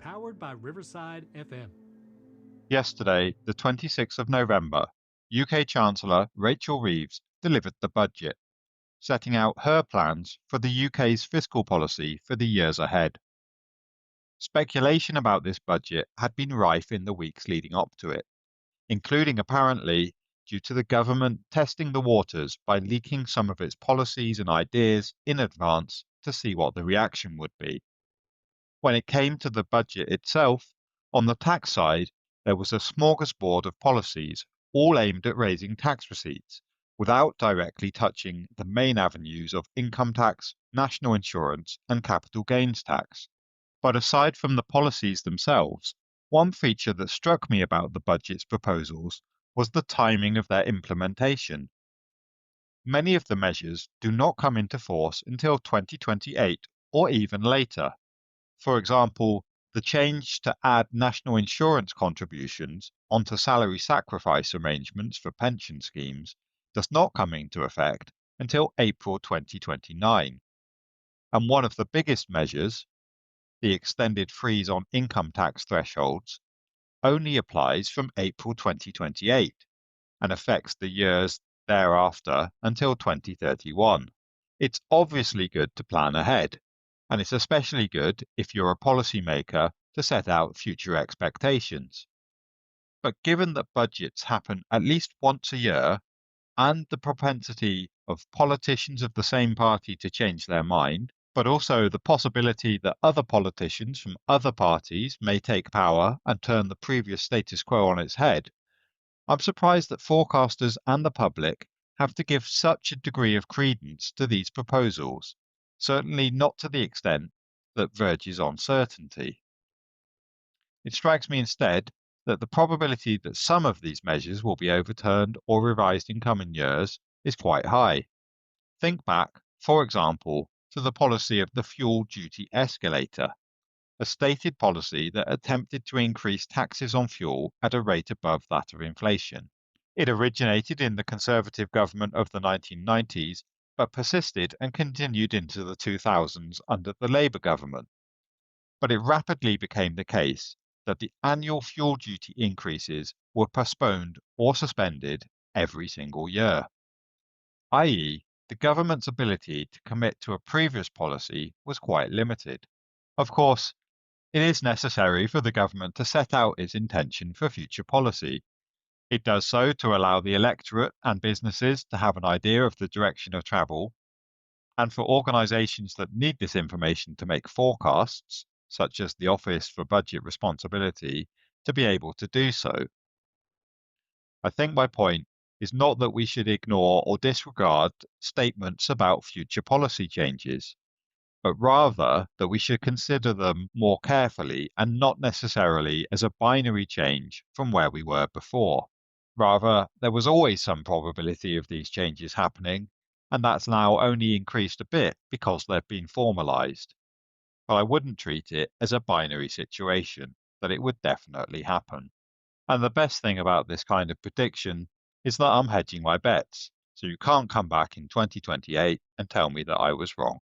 Powered by Riverside FM. Yesterday, the 26th of November, UK Chancellor Rachel Reeves delivered the budget, setting out her plans for the UK's fiscal policy for the years ahead. Speculation about this budget had been rife in the weeks leading up to it, including apparently due to the government testing the waters by leaking some of its policies and ideas in advance to see what the reaction would be. When it came to the budget itself, on the tax side, there was a smorgasbord of policies, all aimed at raising tax receipts, without directly touching the main avenues of income tax, national insurance, and capital gains tax. But aside from the policies themselves, one feature that struck me about the budget's proposals was the timing of their implementation. Many of the measures do not come into force until 2028 or even later. For example, the change to add national insurance contributions onto salary sacrifice arrangements for pension schemes does not come into effect until April 2029. And one of the biggest measures, the extended freeze on income tax thresholds, only applies from April 2028 and affects the years thereafter until 2031. It's obviously good to plan ahead, and it's especially good if you're a policymaker to set out future expectations. But given that budgets happen at least once a year, and the propensity of politicians of the same party to change their mind, but also the possibility that other politicians from other parties may take power and turn the previous status quo on its head, I'm surprised that forecasters and the public have to give such a degree of credence to these proposals, certainly not to the extent that verges on certainty. It strikes me instead that the probability that some of these measures will be overturned or revised in coming years is quite high. Think back, for example, to the policy of the fuel duty escalator, a stated policy that attempted to increase taxes on fuel at a rate above that of inflation. It originated in the Conservative government of the 1990s, but persisted and continued into the 2000s under the Labour government. But it rapidly became the case that the annual fuel duty increases were postponed or suspended every single year, i.e., the government's ability to commit to a previous policy was quite limited. Of course, it is necessary for the government to set out its intention for future policy. It does so to allow the electorate and businesses to have an idea of the direction of travel, and for organisations that need this information to make forecasts, such as the Office for Budget Responsibility, to be able to do so. I think my point is not that we should ignore or disregard statements about future policy changes, but rather that we should consider them more carefully and not necessarily as a binary change from where we were before. Rather, there was always some probability of these changes happening, and that's now only increased a bit because they've been formalised. But I wouldn't treat it as a binary situation, that it would definitely happen. And the best thing about this kind of prediction is that I'm hedging my bets, so you can't come back in 2028 and tell me that I was wrong.